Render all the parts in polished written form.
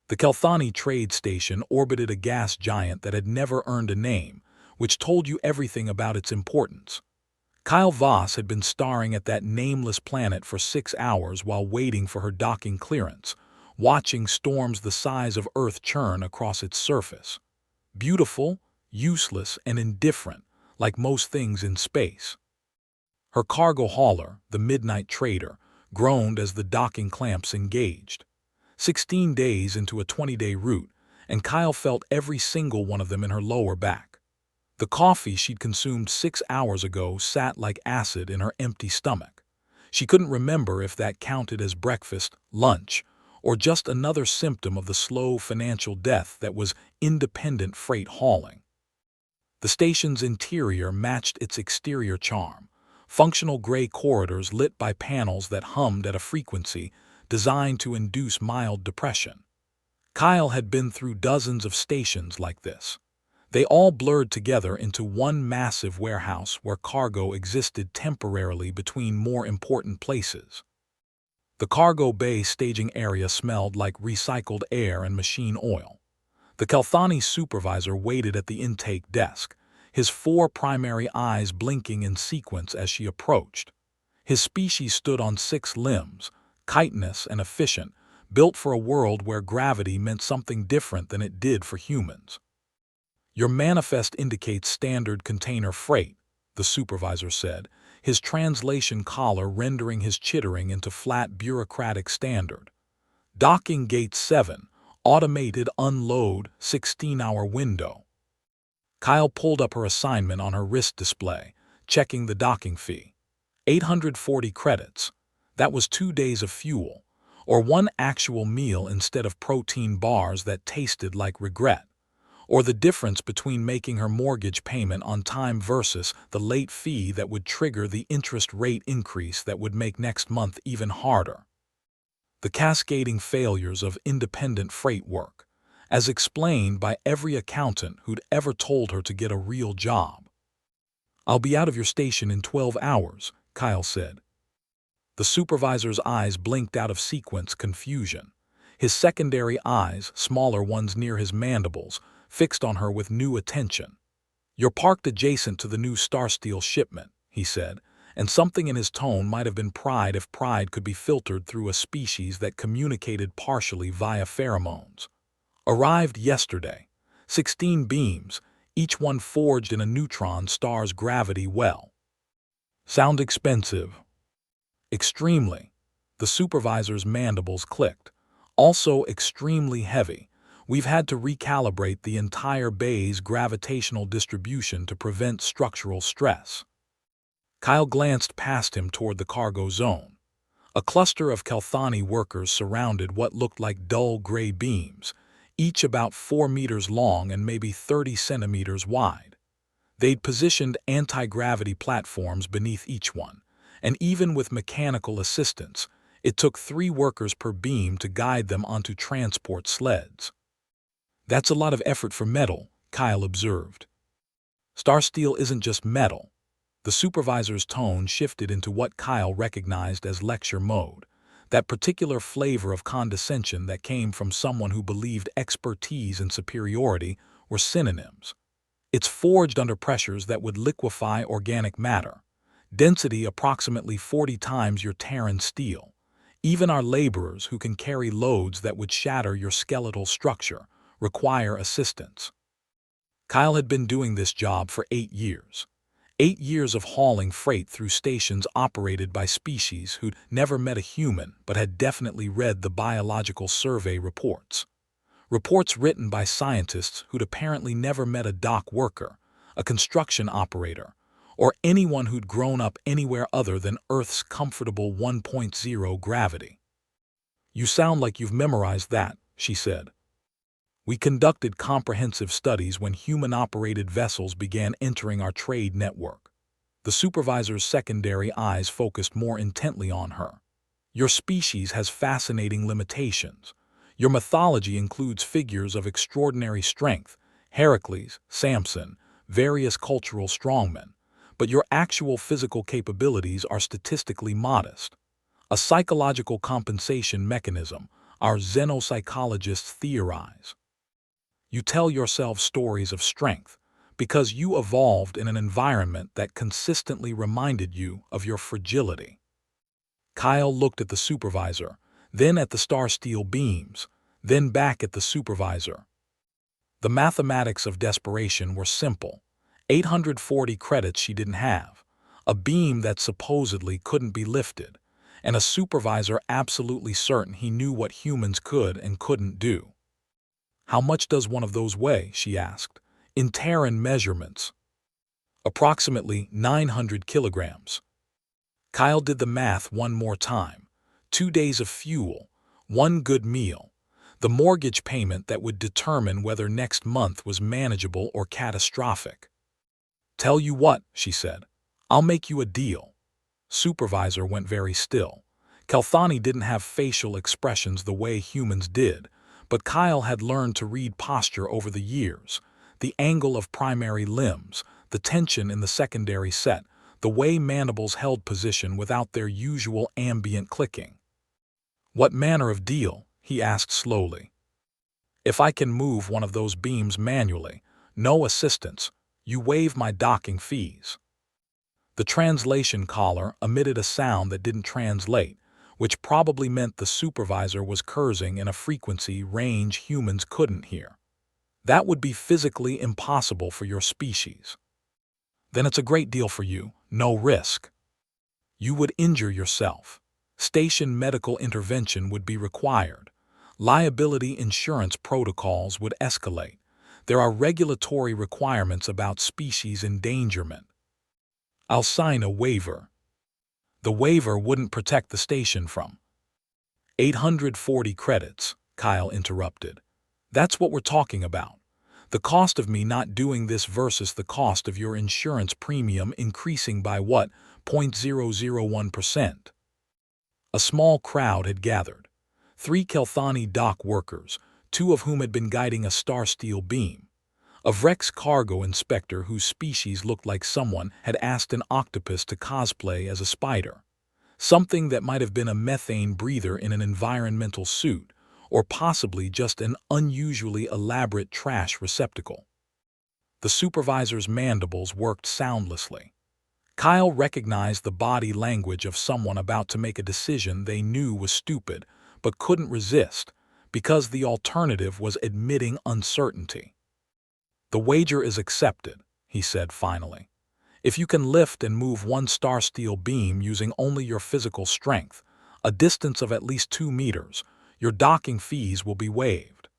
The Kelthani trade station orbited a gas giant that had never earned a name, which told you everything about its importance. Kyle Voss had been staring at that nameless planet for 6 hours while waiting for her docking clearance, watching storms the size of Earth churn across its surface. Beautiful, useless, and indifferent, like most things in space. Her cargo hauler, the Midnight Trader, groaned as the docking clamps engaged. 16 days into a 20-day route, and Kyle felt every single one of them in her lower back. The coffee she'd consumed 6 hours ago sat like acid in her empty stomach. She couldn't remember if that counted as breakfast, lunch, or just another symptom of the slow financial death that was independent freight hauling. The station's interior matched its exterior charm, functional gray corridors lit by panels that hummed at a frequency designed to induce mild depression. Kyle had been through dozens of stations like this. They all blurred together into one massive warehouse where cargo existed temporarily between more important places. The cargo bay staging area smelled like recycled air and machine oil. The Kelthani supervisor waited at the intake desk, his 4 primary eyes blinking in sequence as she approached. His species stood on 6 limbs, chitinous and efficient, built for a world where gravity meant something different than it did for humans. "Your manifest indicates standard container freight," the supervisor said, his translation collar rendering his chittering into flat bureaucratic standard. "Docking gate 7, automated unload, 16-hour window." Kyle pulled up her assignment on her wrist display, checking the docking fee. 840 credits. That was 2 days of fuel, or 1 actual meal instead of protein bars that tasted like regret, or the difference between making her mortgage payment on time versus the late fee that would trigger the interest rate increase that would make next month even harder. The cascading failures of independent freight work, as explained by every accountant who'd ever told her to get a real job. "I'll be out of your station in 12 hours, Kyle said. The supervisor's eyes blinked out of sequence confusion. His secondary eyes, smaller ones near his mandibles, fixed on her with new attention. "You're parked adjacent to the new Starsteel shipment," he said, and something in his tone might have been pride if pride could be filtered through a species that communicated partially via pheromones. "Arrived yesterday. 16 beams, each one forged in a neutron star's gravity well." "Sound expensive?" "Extremely." The supervisor's mandibles clicked. "Also extremely heavy. We've had to recalibrate the entire bay's gravitational distribution to prevent structural stress." Kyle glanced past him toward the cargo zone. A cluster of Kelthani workers surrounded what looked like dull gray beams, each about 4 meters long and maybe 30 centimeters wide. They'd positioned anti-gravity platforms beneath each one, and even with mechanical assistance, it took 3 workers per beam to guide them onto transport sleds. "That's a lot of effort for metal," Kyle observed. "Starsteel isn't just metal." The supervisor's tone shifted into what Kyle recognized as lecture mode, that particular flavor of condescension that came from someone who believed expertise and superiority were synonyms. "It's forged under pressures that would liquefy organic matter. Density approximately 40 times your Terran steel. Even our laborers who can carry loads that would shatter your skeletal structure require assistance." Kyle had been doing this job for 8 years. 8 years of hauling freight through stations operated by species who'd never met a human but had definitely read the biological survey reports. Reports written by scientists who'd apparently never met a dock worker, a construction operator, or anyone who'd grown up anywhere other than Earth's comfortable 1.0 gravity. "You sound like you've memorized that," she said. "We conducted comprehensive studies when human-operated vessels began entering our trade network." The supervisor's secondary eyes focused more intently on her. "Your species has fascinating limitations. Your mythology includes figures of extraordinary strength, Heracles, Samson, various cultural strongmen, but your actual physical capabilities are statistically modest. A psychological compensation mechanism, our xenopsychologists theorize. You tell yourself stories of strength because you evolved in an environment that consistently reminded you of your fragility. Kyle looked at the supervisor, then at the star steel beams, then back at the supervisor. The mathematics of desperation were simple. 840 credits she didn't have, a beam that supposedly couldn't be lifted, and a supervisor absolutely certain he knew what humans could and couldn't do. How much does one of those weigh? She asked. In Terran measurements. Approximately 900 kilograms. Kyle did the math one more time. 2 days of fuel, 1 good meal, the mortgage payment that would determine whether next month was manageable or catastrophic. Tell you what, she said, I'll make you a deal. Supervisor went very still. Kelthani didn't have facial expressions the way humans did, but Kyle had learned to read posture over the years. The angle of primary limbs, the tension in the secondary set, the way mandibles held position without their usual ambient clicking. What manner of deal? He asked slowly. If I can move one of those beams manually, no assistance, you waive my docking fees. The translation collar emitted a sound that didn't translate, which probably meant the supervisor was cursing in a frequency range humans couldn't hear. That would be physically impossible for your species. Then it's a great deal for you, no risk. You would injure yourself. Station medical intervention would be required. Liability insurance protocols would escalate. There are regulatory requirements about species endangerment. I'll sign a waiver. The waiver wouldn't protect the station from 840 credits, Kyle interrupted. That's what we're talking about. The cost of me not doing this versus the cost of your insurance premium increasing by what, 0.001%. A small crowd had gathered. 3 Kelthani dock workers, 2 of whom had been guiding a star steel beam. A Vrex cargo inspector whose species looked like someone had asked an octopus to cosplay as a spider. Something that might have been a methane breather in an environmental suit, or possibly just an unusually elaborate trash receptacle. The supervisor's mandibles worked soundlessly. Kyle recognized the body language of someone about to make a decision they knew was stupid, but couldn't resist, because the alternative was admitting uncertainty. The wager is accepted, he said finally. If you can lift and move 1 star steel beam using only your physical strength, a distance of at least 2 meters, your docking fees will be waived.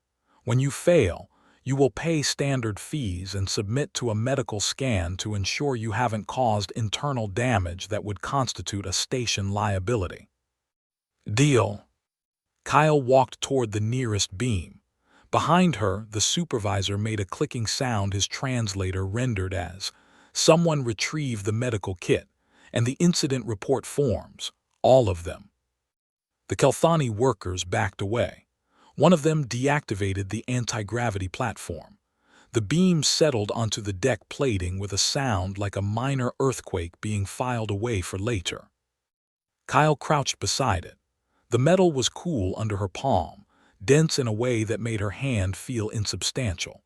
When you fail, you will pay standard fees and submit to a medical scan to ensure you haven't caused internal damage that would constitute a station liability. Deal. Kyle walked toward the nearest beam. Behind her, the supervisor made a clicking sound his translator rendered as, "Someone retrieve the medical kit," and the incident report forms, all of them. The Kelthani workers backed away. One of them deactivated the anti-gravity platform. The beam settled onto the deck plating with a sound like a minor earthquake being filed away for later. Kyle crouched beside it. The metal was cool under her palm, dense in a way that made her hand feel insubstantial.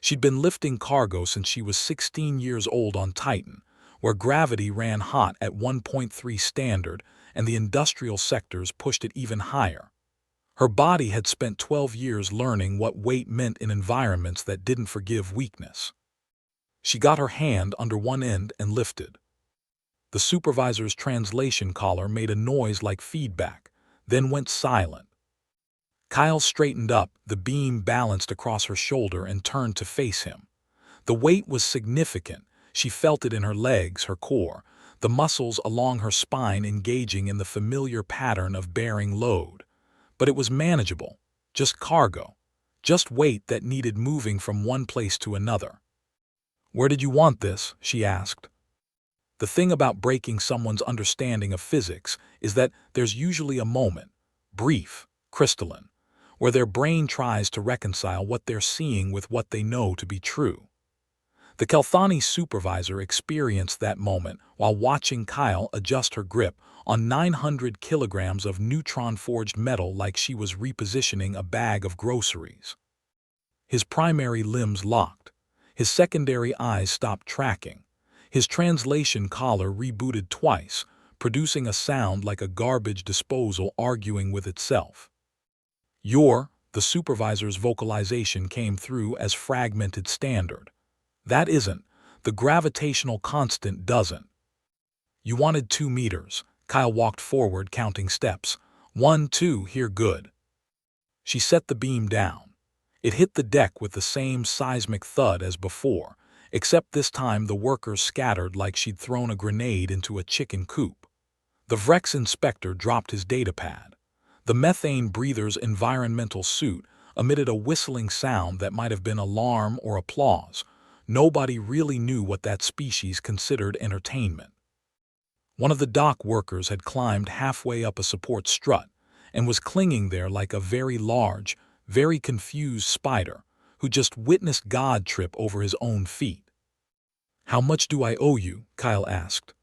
She'd been lifting cargo since she was 16 years old on Titan, where gravity ran hot at 1.3 standard and the industrial sectors pushed it even higher. Her body had spent 12 years learning what weight meant in environments that didn't forgive weakness. She got her hand under one end and lifted. The supervisor's translation collar made a noise like feedback, then went silent. Kyle straightened up, the beam balanced across her shoulder and turned to face him. The weight was significant. She felt it in her legs, her core, the muscles along her spine engaging in the familiar pattern of bearing load. But it was manageable, just cargo, just weight that needed moving from one place to another. "Where did you want this?" she asked. The thing about breaking someone's understanding of physics is that there's usually a moment, brief, crystalline, where their brain tries to reconcile what they're seeing with what they know to be true. The Kelthani supervisor experienced that moment while watching Kyle adjust her grip on 900 kilograms of neutron-forged metal like she was repositioning a bag of groceries. His primary limbs locked. His secondary eyes stopped tracking. His translation collar rebooted twice, producing a sound like a garbage disposal arguing with itself. The supervisor's vocalization came through as fragmented standard. That isn't. The gravitational constant doesn't. You wanted 2 meters. Kyle walked forward, counting steps. 1, 2, here good. She set the beam down. It hit the deck with the same seismic thud as before, except this time the workers scattered like she'd thrown a grenade into a chicken coop. The Vrex inspector dropped his datapad. The methane breather's environmental suit emitted a whistling sound that might have been alarm or applause. Nobody really knew what that species considered entertainment. One of the dock workers had climbed halfway up a support strut and was clinging there like a very large, very confused spider who just witnessed God trip over his own feet. "How much do I owe you?" Kyle asked.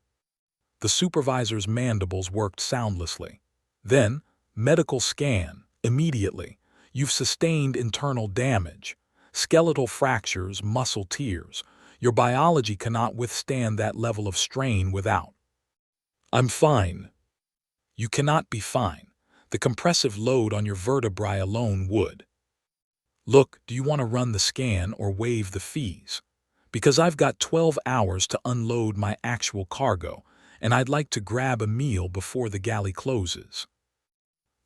The supervisor's mandibles worked soundlessly. Then, medical scan, immediately. You've sustained internal damage, skeletal fractures, muscle tears. Your biology cannot withstand that level of strain without. I'm fine. You cannot be fine. The compressive load on your vertebrae alone would. Look, do you want to run the scan or waive the fees? Because I've got 12 hours to unload my actual cargo, and I'd like to grab a meal before the galley closes.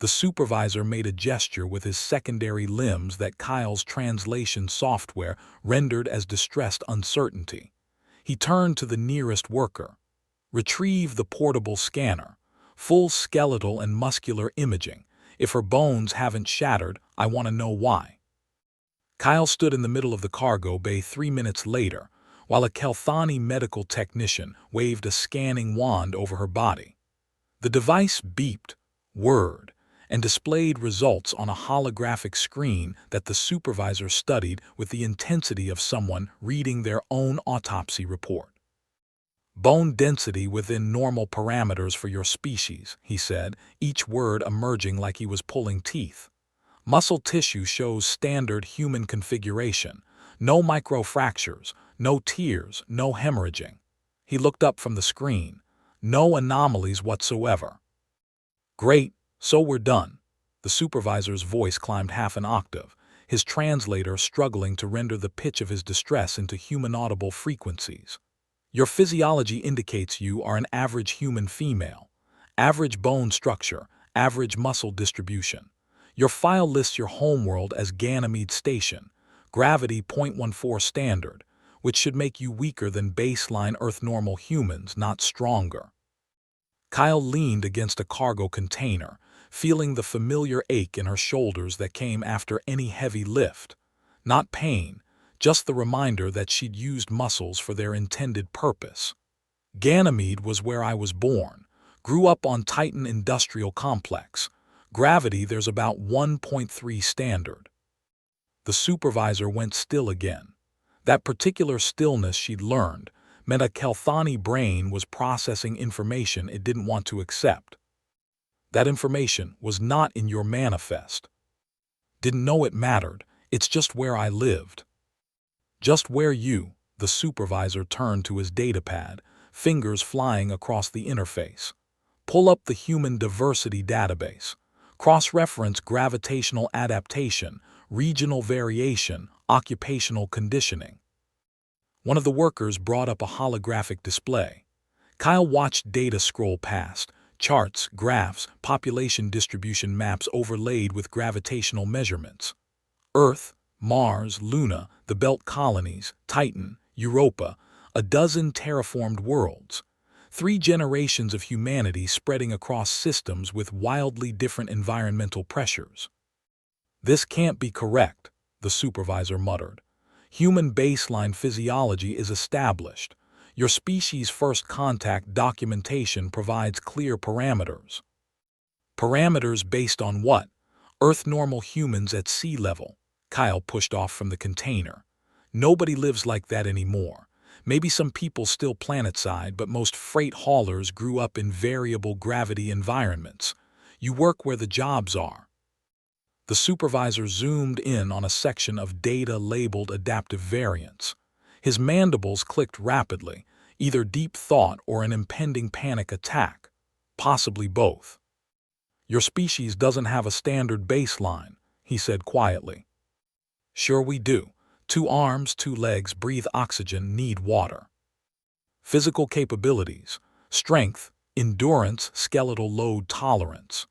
The supervisor made a gesture with his secondary limbs that Kyle's translation software rendered as distressed uncertainty. He turned to the nearest worker. "Retrieve the portable scanner. Full skeletal and muscular imaging. If her bones haven't shattered, I want to know why." Kyle stood in the middle of the cargo bay 3 minutes later, while a Kelthani medical technician waved a scanning wand over her body. The device beeped, whirred, and displayed results on a holographic screen that the supervisor studied with the intensity of someone reading their own autopsy report. "Bone density within normal parameters for your species," he said, each word emerging like he was pulling teeth. "Muscle tissue shows standard human configuration. No microfractures, no tears, no hemorrhaging." He looked up from the screen. "No anomalies whatsoever." "Great, so we're done." The supervisor's voice climbed half an octave, his translator struggling to render the pitch of his distress into human-audible frequencies. "Your physiology indicates you are an average human female. Average bone structure, average muscle distribution. Your file lists your homeworld as Ganymede Station, gravity 0.14 standard, which should make you weaker than baseline Earth-normal humans, not stronger." Kyle leaned against a cargo container, feeling the familiar ache in her shoulders that came after any heavy lift. Not pain, just the reminder that she'd used muscles for their intended purpose. "Ganymede was where I was born. Grew up on Titan Industrial Complex. Gravity there's about 1.3 standard." The supervisor went still again. That particular stillness, she'd learned, meant a Kelthani brain was processing information it didn't want to accept. "That information was not in your manifest." "Didn't know it mattered. It's just where I lived." "Just where you," the supervisor turned to his datapad, fingers flying across the interface. "Pull up the Human Diversity Database. Cross-reference gravitational adaptation, regional variation, occupational conditioning." One of the workers brought up a holographic display. Kyle watched data scroll past, charts, graphs, population distribution maps overlaid with gravitational measurements. Earth, Mars, Luna, the Belt Colonies, Titan, Europa, a dozen terraformed worlds. 3 generations of humanity spreading across systems with wildly different environmental pressures. "This can't be correct," the supervisor muttered. "Human baseline physiology is established. Your species' first contact documentation provides clear parameters." "Parameters based on what?" "Earth-normal humans at sea level." Kyle pushed off from the container. Nobody lives like that anymore. Maybe some people still planetside, but most freight haulers grew up in variable gravity environments. You work where the jobs are. The supervisor zoomed in on a section of data labeled adaptive variants. His mandibles clicked rapidly, either deep thought or an impending panic attack, possibly both. Your species doesn't have a standard baseline, he said quietly. Sure we do. 2 arms, 2 legs, breathe oxygen, need water. Physical capabilities, strength, endurance, skeletal load tolerance.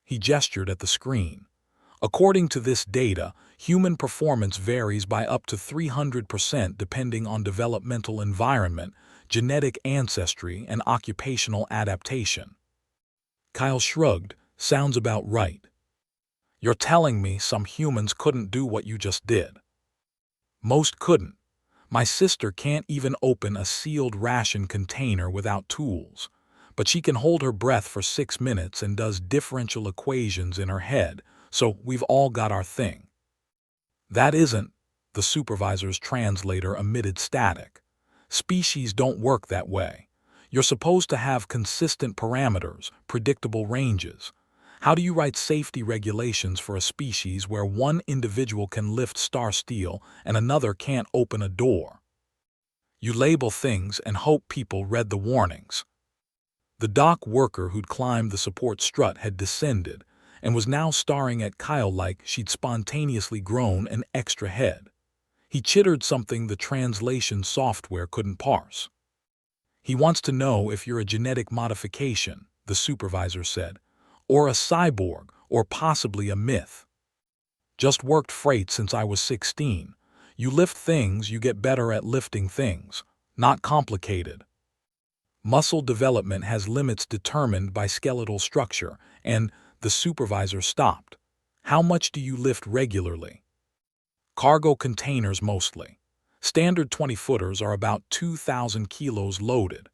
He gestured at the screen. According to this data, human performance varies by up to 300% depending on developmental environment, genetic ancestry, and occupational adaptation. Kyle shrugged. Sounds about right. You're telling me some humans couldn't do what you just did? Most couldn't. My sister can't even open a sealed ration container without tools, but she can hold her breath for 6 minutes and does differential equations in her head, so we've all got our thing. That isn't, the supervisor's translator emitted static. Species don't work that way. You're supposed to have consistent parameters, predictable ranges. How do you write safety regulations for a species where one individual can lift star steel and another can't open a door? You label things and hope people read the warnings. The dock worker who'd climbed the support strut had descended and was now staring at Kyle like she'd spontaneously grown an extra head. He chittered something the translation software couldn't parse. He wants to know if you're a genetic modification, the supervisor said, or a cyborg, or possibly a myth. Just worked freight since I was 16. You lift things, you get better at lifting things. Not complicated. Muscle development has limits determined by skeletal structure, and the supervisor stopped. How much do you lift regularly? Cargo containers mostly. Standard 20-footers are about 2,000 kilos loaded.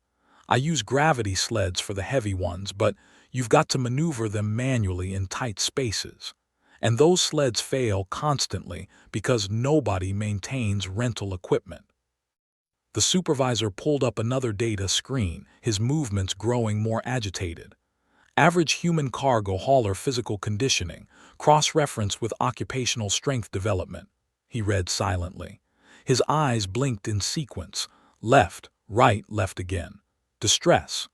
I use gravity sleds for the heavy ones, but you've got to maneuver them manually in tight spaces. And those sleds fail constantly because nobody maintains rental equipment. The supervisor pulled up another data screen, his movements growing more agitated. Average human cargo hauler physical conditioning, cross-reference with occupational strength development. He read silently. His eyes blinked in sequence. Left, right, left again. Distress.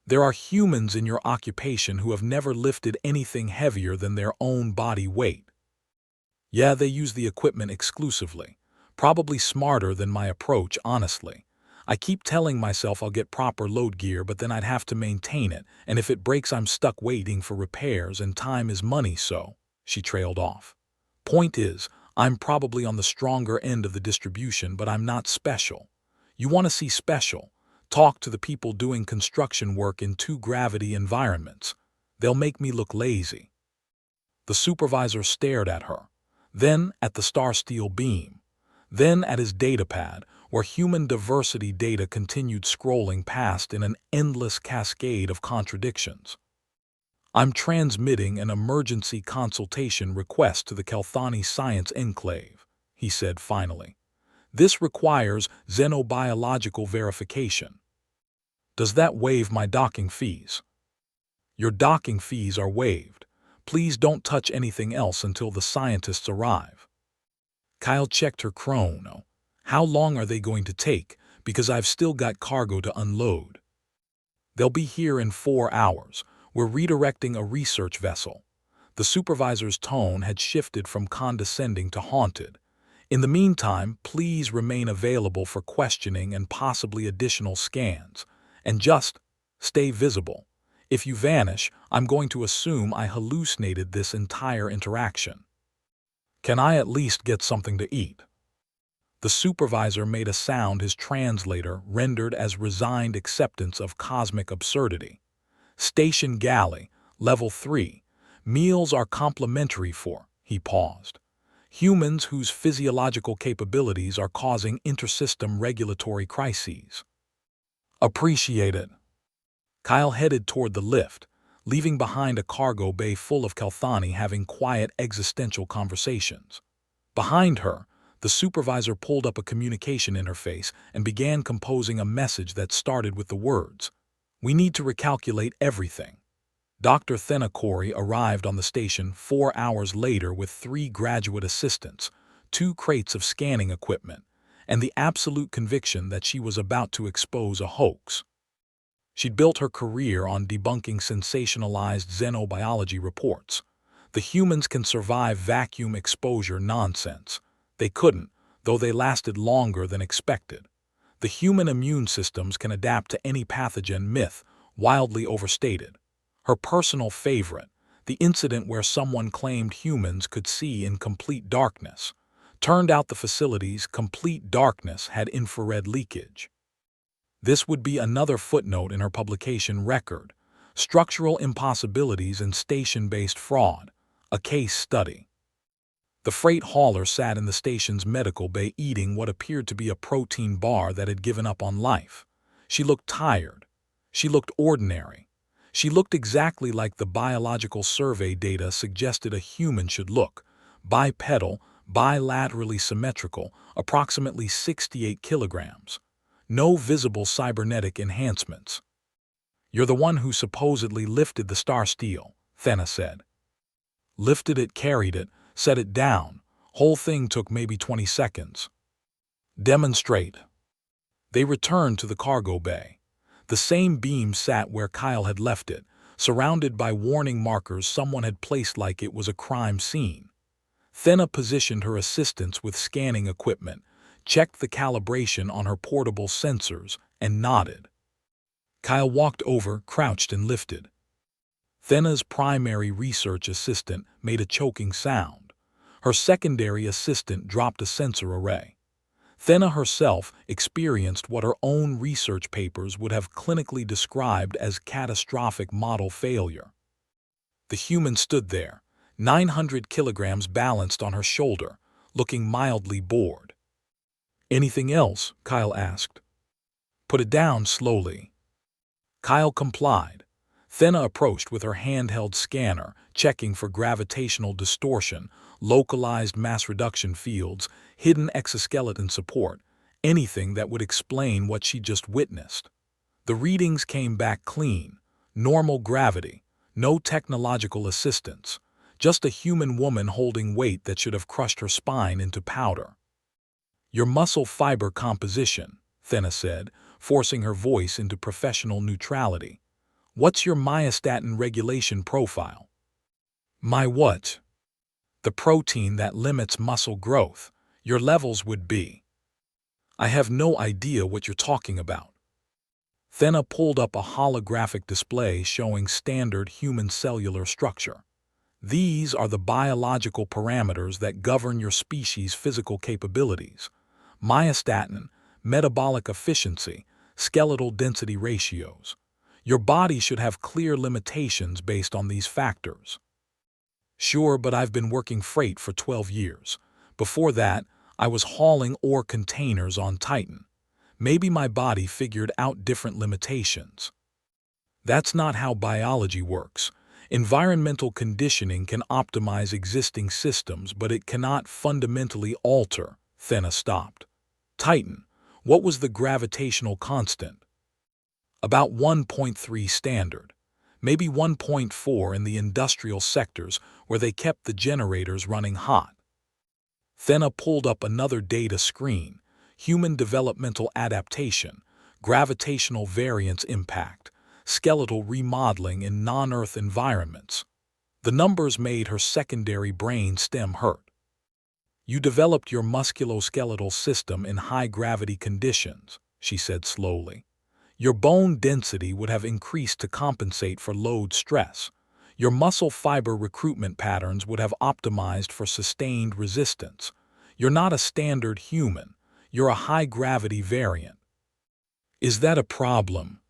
There are humans in your occupation who have never lifted anything heavier than their own body weight. Yeah, they use the equipment exclusively. Probably smarter than my approach, honestly. I keep telling myself I'll get proper load gear, but then I'd have to maintain it, and if it breaks I'm stuck waiting for repairs, and time is money, so, she trailed off. Point is, I'm probably on the stronger end of the distribution, but I'm not special. You want to see special? Talk to the people doing construction work in 2-gravity environments. They'll make me look lazy. The supervisor stared at her, then at the star steel beam, then at his datapad, where human diversity data continued scrolling past in an endless cascade of contradictions. I'm transmitting an emergency consultation request to the Kelthani Science Enclave, he said finally. This requires xenobiological verification. Does that waive my docking fees? Your docking fees are waived. Please don't touch anything else until the scientists arrive. Kyle checked her chrono. How long are they going to take? Because I've still got cargo to unload. They'll be here in 4 hours. We're redirecting a research vessel. The supervisor's tone had shifted from condescending to haunted. In the meantime, please remain available for questioning and possibly additional scans. And just stay visible. If you vanish, I'm going to assume I hallucinated this entire interaction. Can I at least get something to eat? The supervisor made a sound his translator rendered as resigned acceptance of cosmic absurdity. Station galley, level 3. Meals are complimentary for, he paused, humans whose physiological capabilities are causing intersystem regulatory crises. Appreciate it. Kyle headed toward the lift, leaving behind a cargo bay full of Kelthani having quiet existential conversations. Behind her, The supervisor pulled up a communication interface and began composing a message that started with the words, "We need to recalculate everything." Dr. Thena Corey arrived on the station 4 hours later with 3 graduate assistants, 2 crates of scanning equipment, and the absolute conviction that she was about to expose a hoax. She'd built her career on debunking sensationalized xenobiology reports. The humans can survive vacuum exposure nonsense. They couldn't, though they lasted longer than expected. The human immune systems can adapt to any pathogen myth, wildly overstated. Her personal favorite, the incident where someone claimed humans could see in complete darkness. Turned out the facility's complete darkness had infrared leakage. This would be another footnote in her publication record, Structural Impossibilities in Station-Based Fraud, a case study. The freight hauler sat in the station's medical bay eating what appeared to be a protein bar that had given up on life. She looked tired. She looked ordinary. She looked exactly like the biological survey data suggested a human should look: bipedal, bilaterally symmetrical, approximately 68 kilograms. No visible cybernetic enhancements. "You're the one who supposedly lifted the star steel," Thena said. "Lifted it, carried it, set it down. Whole thing took maybe 20 seconds. Demonstrate." They returned to the cargo bay. The same beam sat where Kyle had left it, surrounded by warning markers someone had placed like it was a crime scene. Thena positioned her assistants with scanning equipment, checked the calibration on her portable sensors, and nodded. Kyle walked over, crouched, and lifted. Thena's primary research assistant made a choking sound. Her secondary assistant dropped a sensor array. Thena herself experienced what her own research papers would have clinically described as catastrophic model failure. The human stood there, 900 kilograms balanced on her shoulder, looking mildly bored. "Anything else?" Kyle asked. "Put it down slowly." Kyle complied. Thena approached with her handheld scanner, checking for gravitational distortion, localized mass reduction fields, hidden exoskeleton support, anything that would explain what she just witnessed. The readings came back clean: normal gravity, no technological assistance, just a human woman holding weight that should have crushed her spine into powder. "Your muscle fiber composition," Thena said, forcing her voice into professional neutrality. "What's your myostatin regulation profile?" "My what?" "The protein that limits muscle growth. Your levels would be." "I have no idea what you're talking about." Thena pulled up a holographic display showing standard human cellular structure. "These are the biological parameters that govern your species' physical capabilities: myostatin, metabolic efficiency, skeletal density ratios. Your body should have clear limitations based on these factors." "Sure, but I've been working freight for 12 years. Before that, I was hauling ore containers on Titan. Maybe my body figured out different limitations." "That's not how biology works. Environmental conditioning can optimize existing systems, but it cannot fundamentally alter." Thena stopped. "Titan, what was the gravitational constant?" "About 1.3 standard. Maybe 1.4 in the industrial sectors where they kept the generators running hot." Thena pulled up another data screen: human developmental adaptation, gravitational variance impact, skeletal remodeling in non-Earth environments. The numbers made her secondary brain stem hurt. "You developed your musculoskeletal system in high-gravity conditions," she said slowly. "Your bone density would have increased to compensate for load stress. Your muscle fiber recruitment patterns would have optimized for sustained resistance. You're not a standard human. You're a high-gravity variant." "Is that a problem?"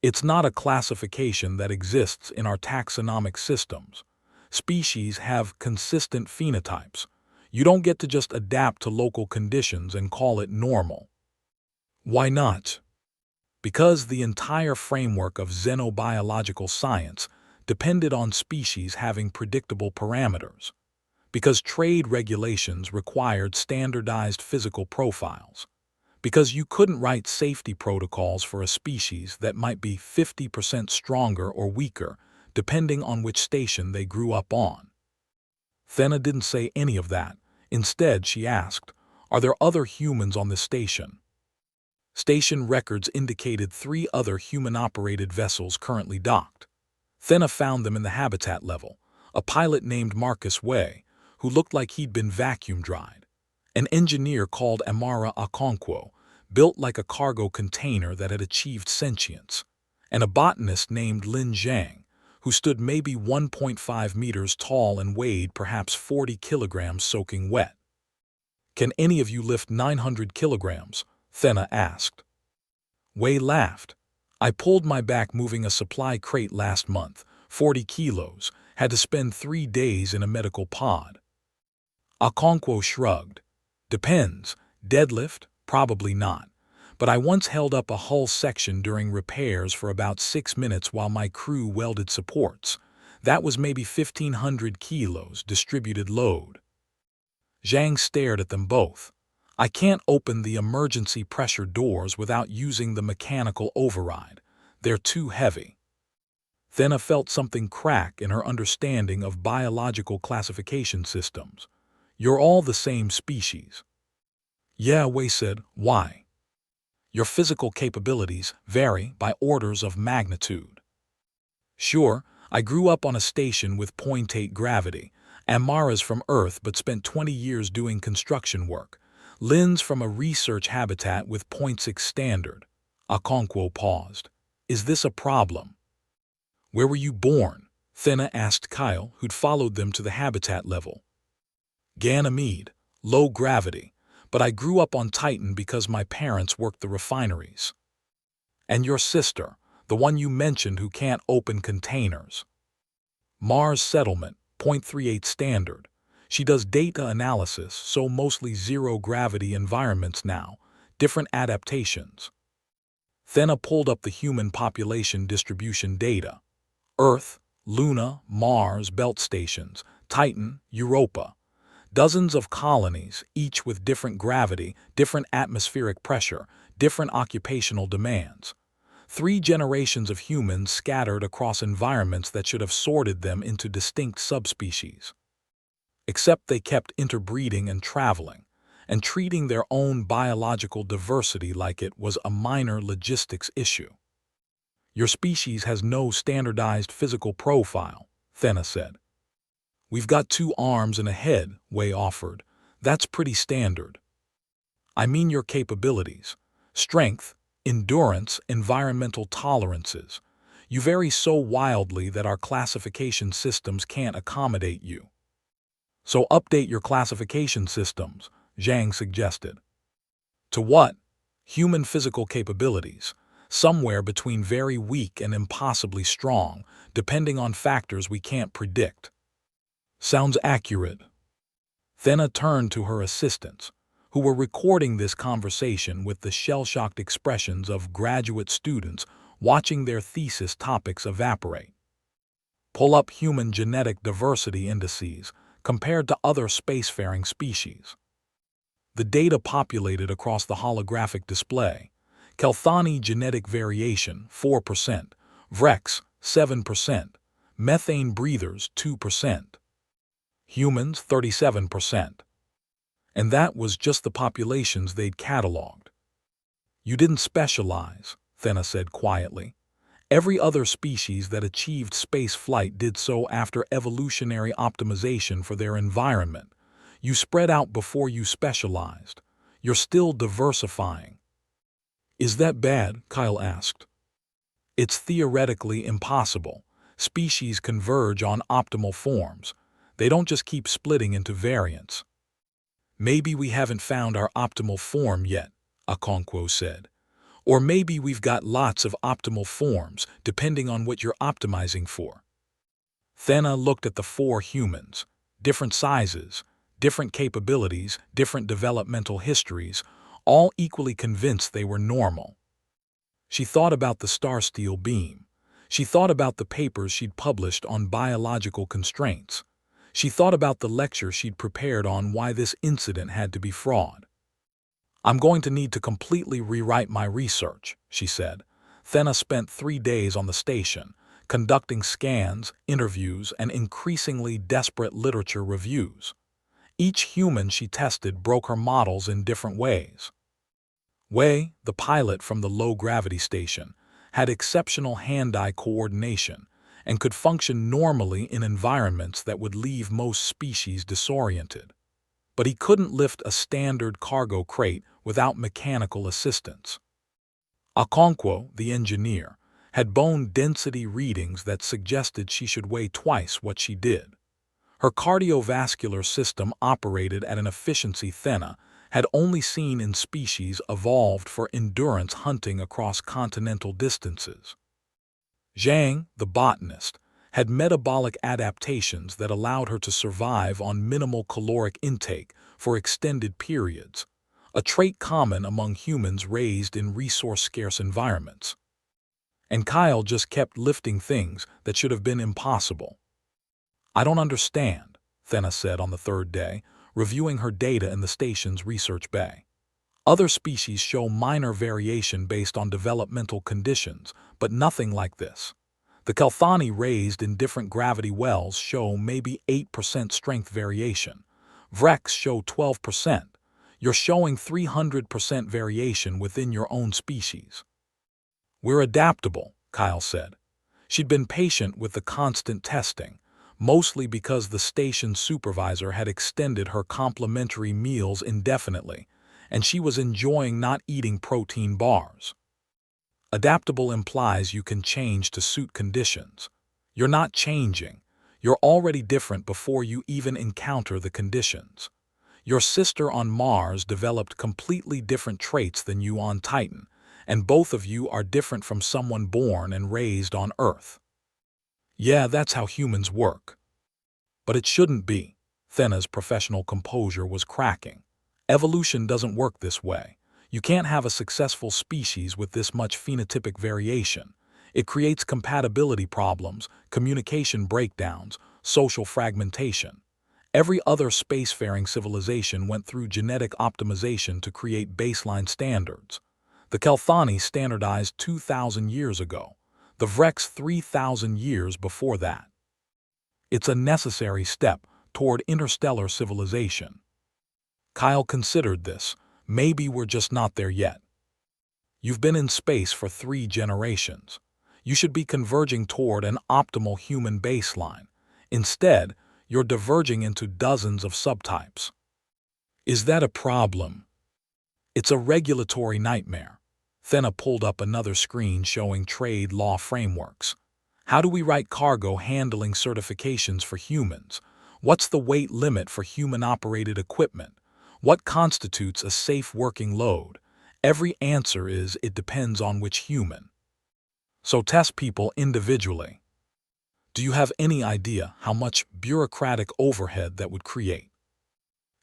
"It's not a classification that exists in our taxonomic systems. Species have consistent phenotypes. You don't get to just adapt to local conditions and call it normal." "Why not?" "Because the entire framework of xenobiological science depended on species having predictable parameters. because trade regulations required standardized physical profiles, because you couldn't write safety protocols for a species that might be 50% stronger or weaker, depending on which station they grew up on. Thena didn't say any of that. Instead, she asked, "Are there other humans on this station?" Station records indicated 3 other human-operated vessels currently docked. Thena found them in the habitat level: a pilot named Marcus Way, who looked like he'd been vacuum-dried; an engineer called Amara Okonkwo, built like a cargo container that had achieved sentience; and a botanist named Lin Zhang, who stood maybe 1.5 meters tall and weighed perhaps 40 kilograms soaking wet. "Can any of you lift 900 kilograms?" Thena asked. Wei laughed. "I pulled my back moving a supply crate last month, 40 kilos, had to spend 3 days in a medical pod." Okonkwo shrugged. "Depends. Deadlift? Probably not. But I once held up a hull section during repairs for about 6 minutes while my crew welded supports. That was maybe 1,500 kilos distributed load." Zhang stared at them both. "I can't open the emergency pressure doors without using the mechanical override. They're too heavy." Thena felt something crack in her understanding of biological classification systems. "You're all the same species." "Yeah," Wei said. "Why?" "Your physical capabilities vary by orders of magnitude." "Sure, I grew up on a station with 0.8 gravity. Amara's from Earth but spent 20 years doing construction work. Lin's from a research habitat with 0.6 standard." Okonkwo paused. "Is this a problem?" "Where were you born?" Thena asked Kyle, who'd followed them to the habitat level. "Ganymede, low gravity, but I grew up on Titan because my parents worked the refineries." "And your sister, the one you mentioned who can't open containers?" "Mars settlement, 0.38 standard. She does data analysis, so mostly zero-gravity environments now, different adaptations." Thena pulled up the human population distribution data. Earth, Luna, Mars, belt stations, Titan, Europa. Dozens of colonies, each with different gravity, different atmospheric pressure, different occupational demands. 3 generations of humans scattered across environments that should have sorted them into distinct subspecies. Except they kept interbreeding and traveling, and treating their own biological diversity like it was a minor logistics issue. "Your species has no standardized physical profile," Thena said. "We've got 2 arms and a head," Wei offered. "That's pretty standard." "I mean your capabilities. Strength, endurance, environmental tolerances. You vary so wildly that our classification systems can't accommodate you." "So update your classification systems," Zhang suggested. "To what?" "Human physical capabilities. Somewhere between very weak and impossibly strong, depending on factors we can't predict." "Sounds accurate." Thena turned to her assistants, who were recording this conversation with the shell-shocked expressions of graduate students watching their thesis topics evaporate. "Pull up human genetic diversity indices compared to other spacefaring species." The data populated across the holographic display. Kelthani genetic variation, 4%, Vrex, 7%, methane breathers, 2%. Humans, 37%. And that was just the populations they'd cataloged. "You didn't specialize," Thena said quietly. "Every other species that achieved space flight did so after evolutionary optimization for their environment. You spread out before you specialized. You're still diversifying." "Is that bad?" Kyle asked. "It's theoretically impossible. Species converge on optimal forms. They don't just keep splitting into variants." "Maybe we haven't found our optimal form yet," Okonkwo said. "Or maybe we've got lots of optimal forms, depending on what you're optimizing for." Thena looked at the 4 humans, different sizes, different capabilities, different developmental histories, all equally convinced they were normal. She thought about the star steel beam. She thought about the papers she'd published on biological constraints. She thought about the lecture she'd prepared on why this incident had to be fraud. "I'm going to need to completely rewrite my research," she said. Thena spent 3 days on the station, conducting scans, interviews, and increasingly desperate literature reviews. Each human she tested broke her models in different ways. Wei, the pilot from the low-gravity station, had exceptional hand-eye coordination and could function normally in environments that would leave most species disoriented. But he couldn't lift a standard cargo crate without mechanical assistance. Okonkwo, the engineer, had bone density readings that suggested she should weigh twice what she did. Her cardiovascular system operated at an efficiency Thena had only seen in species evolved for endurance hunting across continental distances. Zhang, the botanist, had metabolic adaptations that allowed her to survive on minimal caloric intake for extended periods, a trait common among humans raised in resource-scarce environments. And Kyle just kept lifting things that should have been impossible. "I don't understand," Thena said on the 3rd day, reviewing her data in the station's research bay. "Other species show minor variation based on developmental conditions, but nothing like this. The Kelthani raised in different gravity wells show maybe 8% strength variation. Vrex show 12%. You're showing 300% variation within your own species." "We're adaptable," Kyle said. She'd been patient with the constant testing, mostly because the station supervisor had extended her complimentary meals indefinitely, and she was enjoying not eating protein bars. Adaptable implies you can change to suit conditions. You're not changing. You're already different before you even encounter the conditions. Your sister on Mars developed completely different traits than you on Titan, and both of you are different from someone born and raised on Earth. Yeah, that's how humans work. But it shouldn't be. Thena's professional composure was cracking. Evolution doesn't work this way. You can't have a successful species with this much phenotypic variation. It creates compatibility problems, communication breakdowns, social fragmentation. Every other spacefaring civilization went through genetic optimization to create baseline standards. The Kelthani standardized 2,000 years ago, the Vrex 3,000 years before that. It's a necessary step toward interstellar civilization. Kyle considered this. Maybe we're just not there yet. You've been in space for 3 generations. You should be converging toward an optimal human baseline. Instead, you're diverging into dozens of subtypes. Is that a problem? It's a regulatory nightmare. Thena pulled up another screen showing trade law frameworks. How do we write cargo handling certifications for humans? What's the weight limit for human-operated equipment? What constitutes a safe working load? Every answer is it depends on which human. So test people individually. Do you have any idea how much bureaucratic overhead that would create?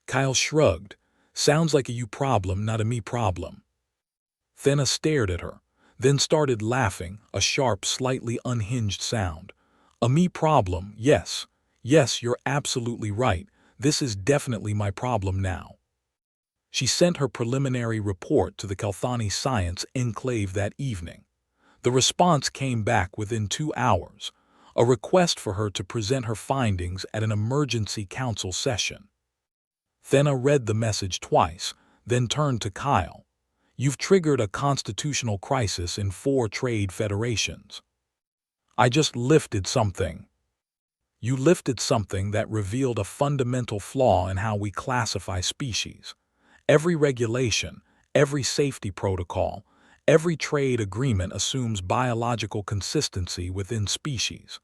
Kyle shrugged. Sounds like a you problem, not a me problem. Thena stared at her, then started laughing, a sharp, slightly unhinged sound. A me problem, yes. Yes, you're absolutely right. This is definitely my problem now. She sent her preliminary report to the Kelthani Science Enclave that evening. The response came back within 2 hours, a request for her to present her findings at an emergency council session. Thena read the message twice, then turned to Kyle. You've triggered a constitutional crisis in 4 trade federations. I just lifted something. You lifted something that revealed a fundamental flaw in how we classify species. Every regulation, every safety protocol, every trade agreement assumes biological consistency within species.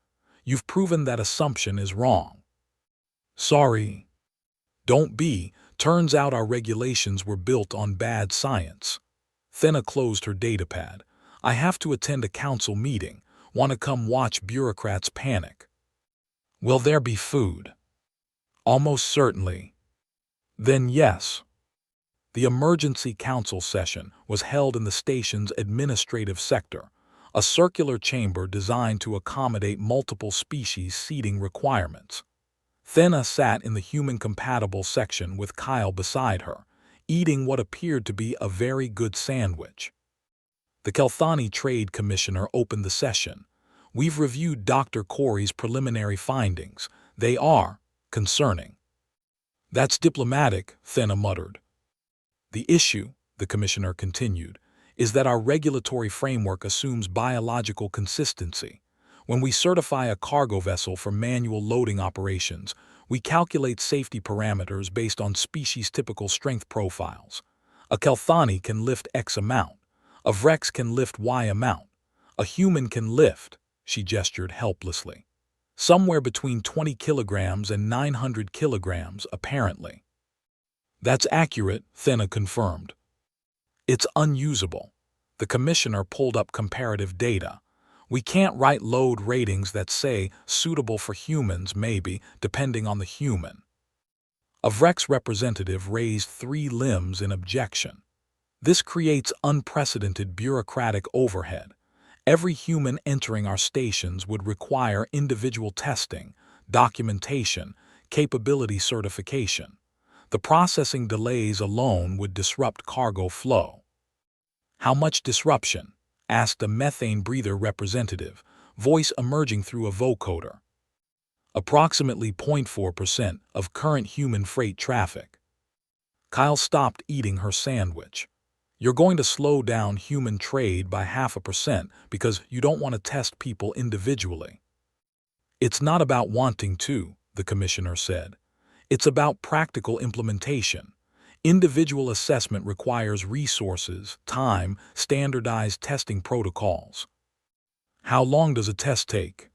You've proven that assumption is wrong. Sorry. Don't be. Turns out our regulations were built on bad science. Thena closed her datapad. I have to attend a council meeting. Want to come watch bureaucrats panic? Will there be food? Almost certainly. Then yes. The emergency council session was held in the station's administrative sector, a circular chamber designed to accommodate multiple species seating requirements. Thena sat in the human-compatible section with Kyle beside her, eating what appeared to be a very good sandwich. The Kelthani Trade Commissioner opened the session. We've reviewed Dr. Corey's preliminary findings. They are concerning. That's diplomatic, Thena muttered. The issue, the Commissioner continued, is that our regulatory framework assumes biological consistency. When we certify a cargo vessel for manual loading operations, we calculate safety parameters based on species-typical strength profiles. A Kelthani can lift X amount. A Vrex can lift Y amount. A human can lift, she gestured helplessly, somewhere between 20 kilograms and 900 kilograms, apparently. That's accurate, Thena confirmed. It's unusable. The Commissioner pulled up comparative data. We can't write load ratings that say suitable for humans, maybe, depending on the human. A Vrex representative raised 3 limbs in objection. This creates unprecedented bureaucratic overhead. Every human entering our stations would require individual testing, documentation, capability certification. The processing delays alone would disrupt cargo flow. How much disruption? Asked a methane breather representative, voice emerging through a vocoder. Approximately 0.4% of current human freight traffic. Kyle stopped eating her sandwich. You're going to slow down human trade by 0.5% because you don't want to test people individually. It's not about wanting to, the Commissioner said. It's about practical implementation. Individual assessment requires resources, time, standardized testing protocols. How long does a test take?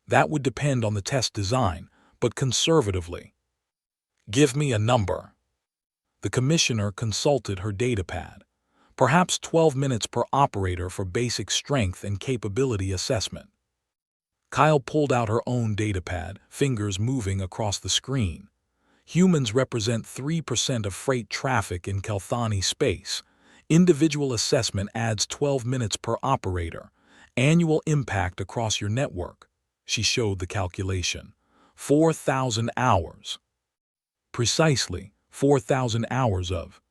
That would depend on the test design, but conservatively. Give me a number. The Commissioner consulted her datapad. Perhaps 12 minutes per operator for basic strength and capability assessment. Kyle pulled out her own datapad, fingers moving across the screen. Humans represent 3% of freight traffic in Kelthani space. Individual assessment adds 12 minutes per operator. Annual impact across your network. She showed the calculation. 4,000 hours. Precisely, 4,000 hours of.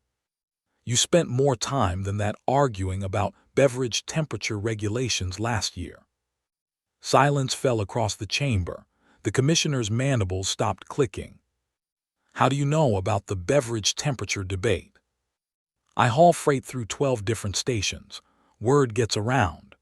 You spent more time than that arguing about beverage temperature regulations last year. Silence fell across the chamber. The Commissioner's mandibles stopped clicking. How do you know about the beverage temperature debate? I haul freight through 12 different stations. Word gets around.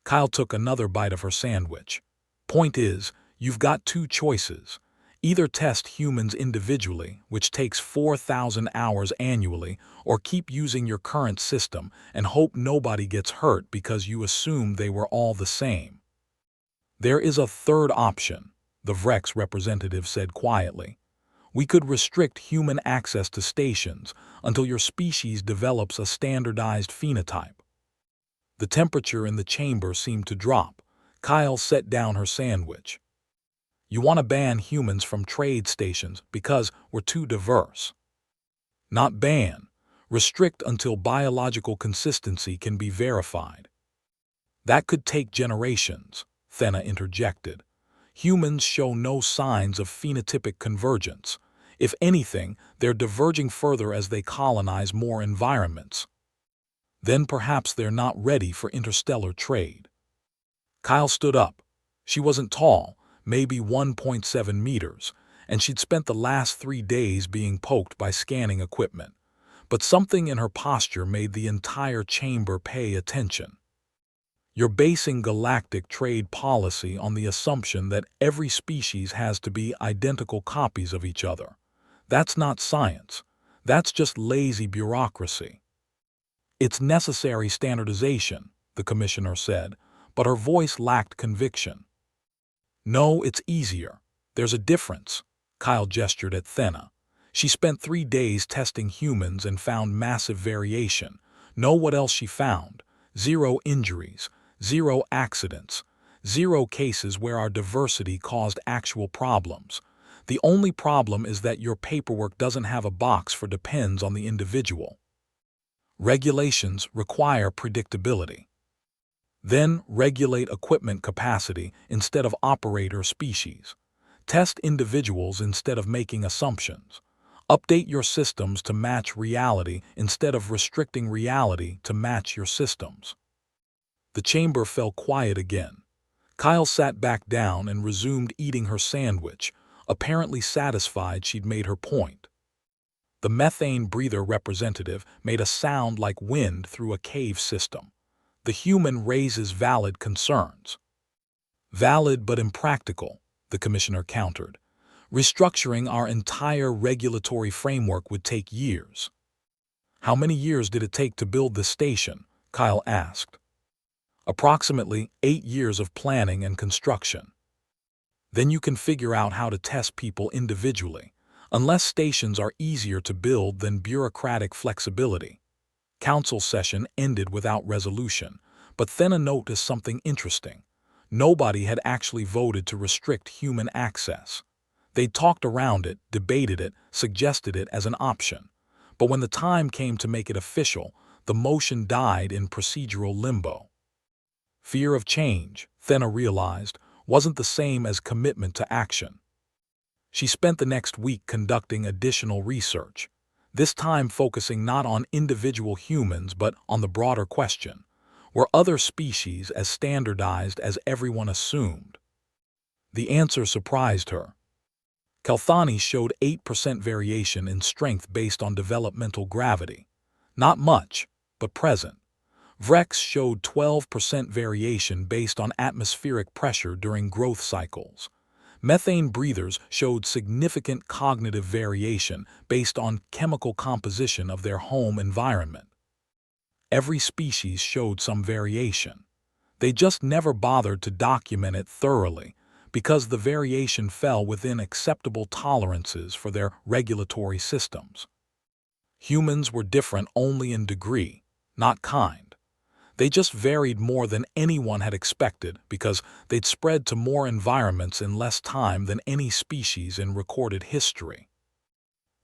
Kyle took another bite of her sandwich. Point is, you've got 2 choices. Either test humans individually, which takes 4,000 hours annually, or keep using your current system and hope nobody gets hurt because you assume they were all the same. There is a third option, the Vrex representative said quietly. We could restrict human access to stations until your species develops a standardized phenotype. The temperature in the chamber seemed to drop. Kyle set down her sandwich. You want to ban humans from trade stations because we're too diverse. Not ban. Restrict until biological consistency can be verified. That could take generations, Thena interjected. Humans show no signs of phenotypic convergence. If anything, they're diverging further as they colonize more environments. Then perhaps they're not ready for interstellar trade. Kyle stood up. She wasn't tall, maybe 1.7 meters, and she'd spent the last 3 days being poked by scanning equipment. But something in her posture made the entire chamber pay attention. You're basing galactic trade policy on the assumption that every species has to be identical copies of each other. That's not science. That's just lazy bureaucracy. It's necessary standardization, the Commissioner said, but her voice lacked conviction. No, it's easier. There's a difference. Kyle gestured at Thena. She spent 3 days testing humans and found massive variation. Know what else she found? 0 injuries, 0 accidents, 0 cases where our diversity caused actual problems. The only problem is that your paperwork doesn't have a box for depends on the individual. Regulations require predictability. Then regulate equipment capacity instead of operator species. Test individuals instead of making assumptions. Update your systems to match reality instead of restricting reality to match your systems. The chamber fell quiet again. Kyle sat back down and resumed eating her sandwich, apparently satisfied she'd made her point. The methane breather representative made a sound like wind through a cave system. The human raises valid concerns. Valid but impractical, the commissioner countered. Restructuring our entire regulatory framework would take years. How many years did it take to build this station? Kyle asked. Approximately 8 years of planning and construction. Then you can figure out how to test people individually, unless stations are easier to build than bureaucratic flexibility. Council session ended without resolution, but Thena noticed something interesting. Nobody had actually voted to restrict human access. They talked around it, debated it, suggested it as an option. But when the time came to make it official, the motion died in procedural limbo. Fear of change, Thena realized, wasn't the same as commitment to action. She spent the next week conducting additional research, this time focusing not on individual humans but on the broader question: were other species as standardized as everyone assumed? The answer surprised her. Kalthani showed 8% variation in strength based on developmental gravity. Not much, but present. Vrex showed 12% variation based on atmospheric pressure during growth cycles. Methane breathers showed significant cognitive variation based on chemical composition of their home environment. Every species showed some variation. They just never bothered to document it thoroughly because the variation fell within acceptable tolerances for their regulatory systems. Humans were different only in degree, not kind. They just varied more than anyone had expected because they'd spread to more environments in less time than any species in recorded history.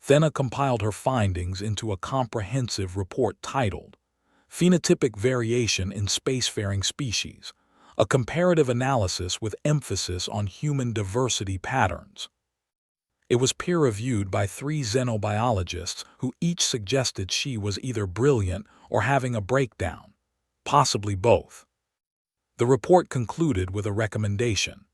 Thena compiled her findings into a comprehensive report titled Phenotypic Variation in Spacefaring Species, a comparative analysis with emphasis on human diversity patterns. It was peer-reviewed by 3 xenobiologists who each suggested she was either brilliant or having a breakdown. Possibly both. The report concluded with a recommendation: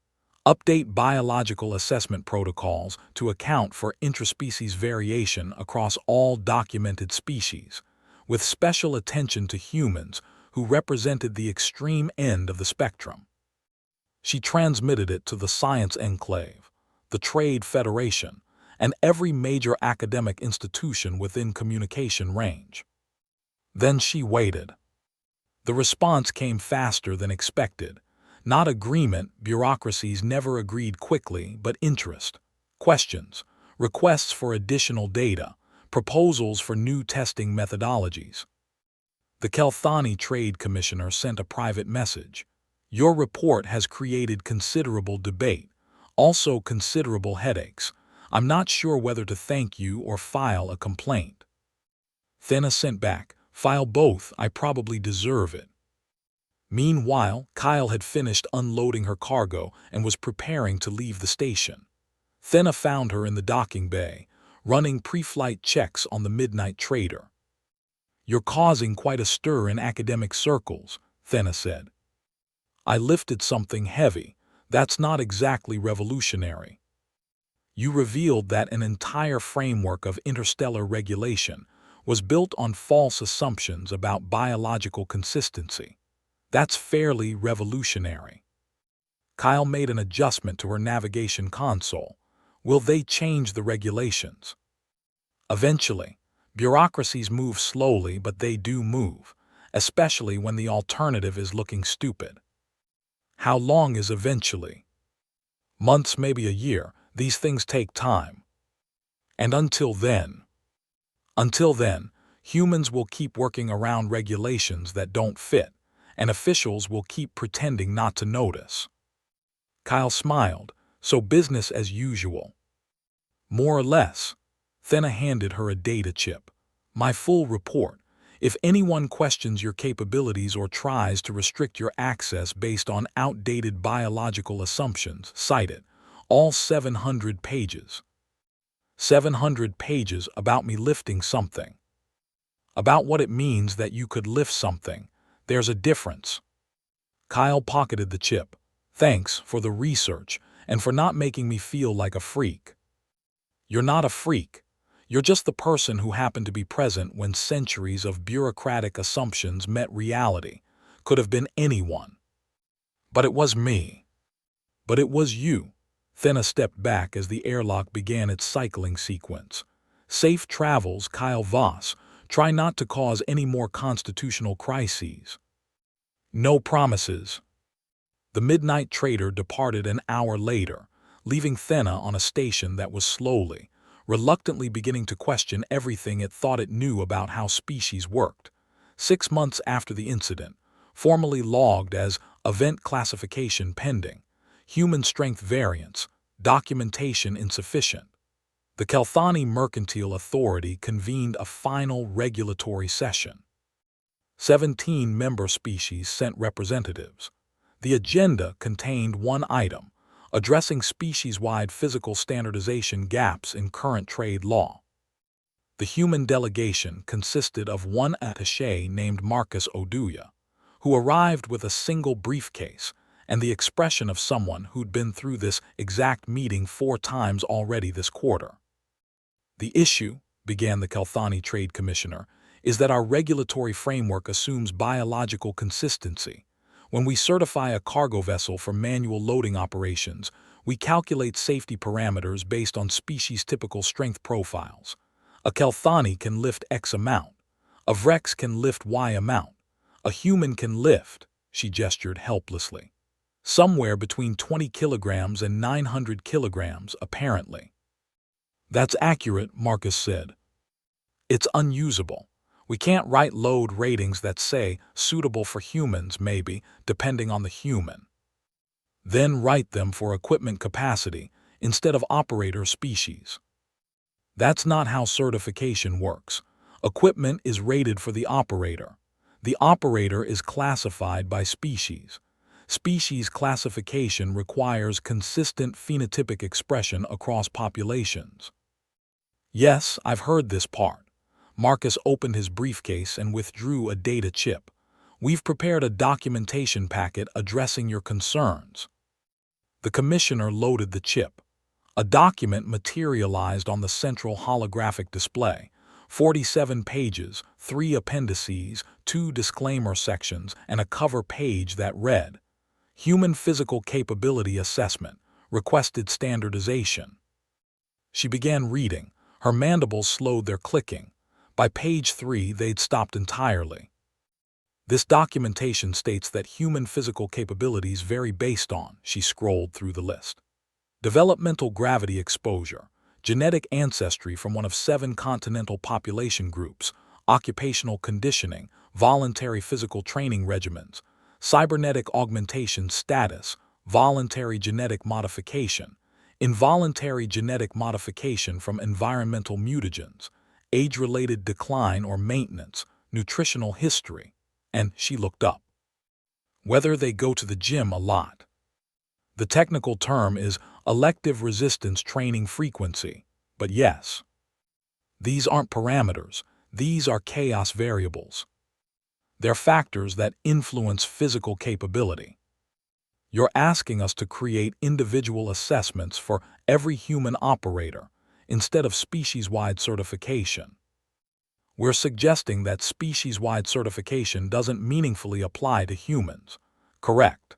update biological assessment protocols to account for interspecies variation across all documented species, with special attention to humans who represented the extreme end of the spectrum. She transmitted it to the Science Enclave, the Trade Federation, and every major academic institution within communication range. Then she waited. The response came faster than expected. Not agreement, bureaucracies never agreed quickly, but interest. Questions, requests for additional data, proposals for new testing methodologies. The Kalthani Trade Commissioner sent a private message. Your report has created considerable debate, also considerable headaches. I'm not sure whether to thank you or file a complaint. Thena sent back, file both, I probably deserve it. Meanwhile, Kyle had finished unloading her cargo and was preparing to leave the station. Thena found her in the docking bay, running pre-flight checks on the Midnight Trader. You're causing quite a stir in academic circles, Thena said. I lifted something heavy. That's not exactly revolutionary. You revealed that an entire framework of interstellar regulation was built on false assumptions about biological consistency. That's fairly revolutionary. Kyle made an adjustment to her navigation console. Will they change the regulations? Eventually. Bureaucracies move slowly, but they do move, especially when the alternative is looking stupid. How long is eventually? Months, maybe a year. These things take time. And until then, humans will keep working around regulations that don't fit, and officials will keep pretending not to notice. Kyle smiled. So business as usual. More or less. Thena handed her a data chip. My full report. If anyone questions your capabilities or tries to restrict your access based on outdated biological assumptions, cite it. All 700 pages. 700 pages about me lifting something. About what it means that you could lift something. There's a difference. Kyle pocketed the chip. Thanks for the research and for not making me feel like a freak. You're not a freak. You're just the person who happened to be present when centuries of bureaucratic assumptions met reality. Could have been anyone. But it was me. But it was you. Thenna stepped back as the airlock began its cycling sequence. Safe travels, Kyle Voss. Try not to cause any more constitutional crises. No promises. The midnight trader departed an hour later, leaving Thenna on a station that was slowly, reluctantly beginning to question everything it thought it knew about how species worked. 6 months after the incident, formally logged as event classification pending, human strength variance, documentation insufficient, the Kelthani Mercantile Authority convened a final regulatory session. 17 member species sent representatives. The agenda contained one item, addressing species-wide physical standardization gaps in current trade law. The human delegation consisted of one attaché named Marcus Oduya, who arrived with a single briefcase and the expression of someone who'd been through this exact meeting 4 times already this quarter. The issue, began the Kelthani Trade Commissioner, is that our regulatory framework assumes biological consistency. When we certify a cargo vessel for manual loading operations, we calculate safety parameters based on species-typical strength profiles. A Kelthani can lift X amount. A Vrex can lift Y amount. A human can lift, she gestured helplessly, somewhere between 20 kilograms and 900 kilograms, apparently. That's accurate, Marcus said. It's unusable. We can't write load ratings that say suitable for humans, maybe, depending on the human. Then write them for equipment capacity instead of operator species. That's not how certification works. Equipment is rated for the operator. The operator is classified by species. Species classification requires consistent phenotypic expression across populations. Yes, I've heard this part. Marcus opened his briefcase and withdrew a data chip. We've prepared a documentation packet addressing your concerns. The commissioner loaded the chip. A document materialized on the central holographic display. 47 pages, 3 appendices, 2 disclaimer sections, and a cover page that read, Human Physical Capability Assessment, Requested Standardization. She began reading. Her mandibles slowed their clicking. By page 3, they'd stopped entirely. This documentation states that human physical capabilities vary based on, she scrolled through the list. Developmental gravity exposure, genetic ancestry from one of 7 continental population groups, occupational conditioning, voluntary physical training regimens, cybernetic augmentation status, voluntary genetic modification, involuntary genetic modification from environmental mutagens, age-related decline or maintenance, nutritional history, and she looked up. Whether they go to the gym a lot. The technical term is elective resistance training frequency, but yes. These aren't parameters, these are chaos variables. They're factors that influence physical capability. You're asking us to create individual assessments for every human operator instead of species-wide certification. We're suggesting that species-wide certification doesn't meaningfully apply to humans. Correct.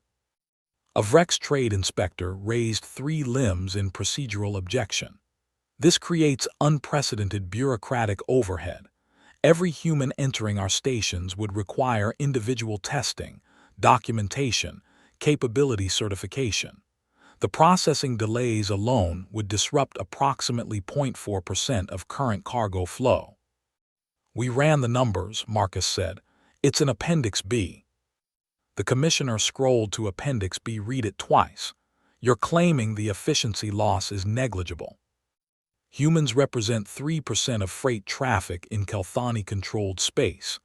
A Vrex trade inspector raised 3 limbs in procedural objection. This creates unprecedented bureaucratic overhead. Every human entering our stations would require individual testing, documentation, capability certification. The processing delays alone would disrupt approximately 0.4% of current cargo flow. We ran the numbers, Marcus said. It's in Appendix B. The commissioner scrolled to Appendix B. Read it twice. You're claiming the efficiency loss is negligible. Humans represent 3% of freight traffic in Kelthani-controlled space.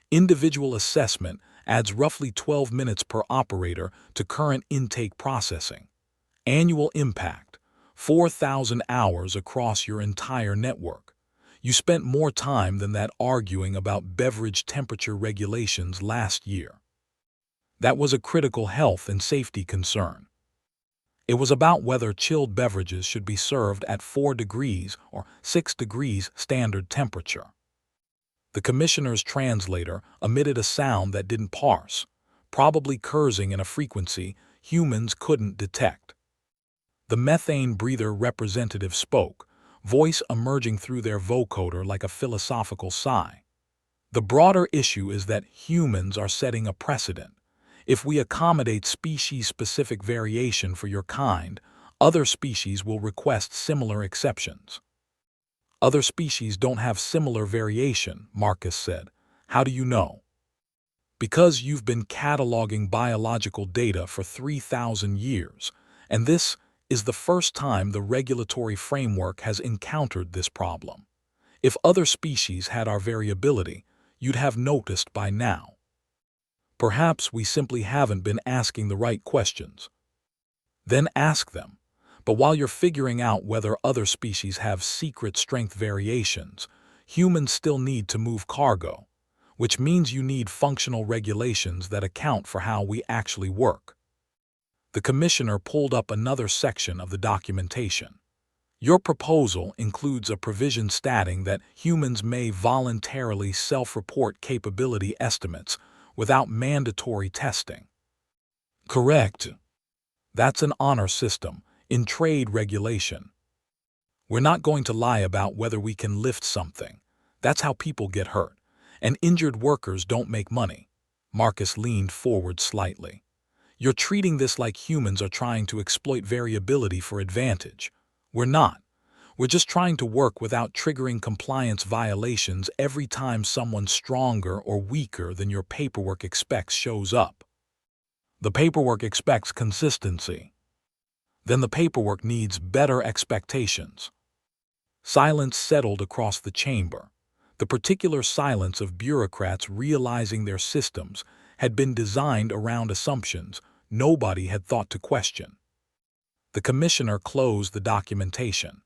Individual assessment adds roughly 12 minutes per operator to current intake processing. Annual impact, 4,000 hours across your entire network. You spent more time than that arguing about beverage temperature regulations last year. That was a critical health and safety concern. It was about whether chilled beverages should be served at 4 degrees or 6 degrees standard temperature. The commissioner's translator emitted a sound that didn't parse, probably cursing in a frequency humans couldn't detect. The methane breather representative spoke, voice emerging through their vocoder like a philosophical sigh. The broader issue is that humans are setting a precedent. If we accommodate species-specific variation for your kind, other species will request similar exceptions. Other species don't have similar variation, Marcus said. How do you know? Because you've been cataloging biological data for 3,000 years, and this is the first time the regulatory framework has encountered this problem. If other species had our variability, you'd have noticed by now. Perhaps we simply haven't been asking the right questions. Then ask them. But while you're figuring out whether other species have secret strength variations, humans still need to move cargo, which means you need functional regulations that account for how we actually work. The commissioner pulled up another section of the documentation. Your proposal includes a provision stating that humans may voluntarily self-report capability estimates without mandatory testing. Correct. That's an honor system in trade regulation. We're not going to lie about whether we can lift something. That's how people get hurt. And injured workers don't make money. Marcus leaned forward slightly. You're treating this like humans are trying to exploit variability for advantage. We're not. We're just trying to work without triggering compliance violations every time someone stronger or weaker than your paperwork expects shows up. The paperwork expects consistency. Then the paperwork needs better expectations. Silence settled across the chamber. The particular silence of bureaucrats realizing their systems had been designed around assumptions nobody had thought to question. The commissioner closed the documentation.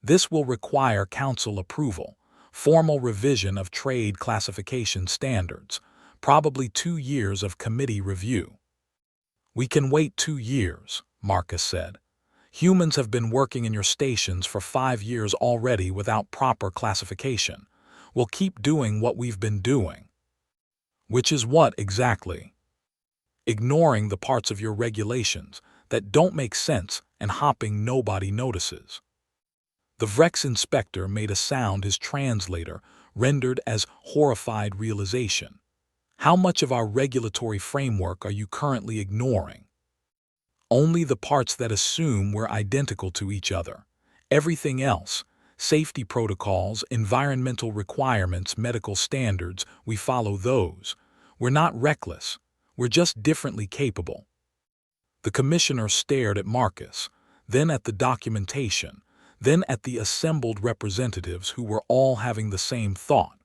This will require council approval, formal revision of trade classification standards, probably 2 years of committee review. We can wait 2 years, Marcus said. Humans have been working in your stations for 5 years already without proper classification. We'll keep doing what we've been doing. Which is what exactly? Ignoring the parts of your regulations that don't make sense and hopping nobody notices. The Vrex inspector made a sound his translator rendered as horrified realization. How much of our regulatory framework are you currently ignoring? Only the parts that assume we're identical to each other. Everything else, safety protocols, environmental requirements, medical standards, we follow those. We're not reckless. We're just differently capable. The commissioner stared at Marcus, then at the documentation, then at the assembled representatives who were all having the same thought.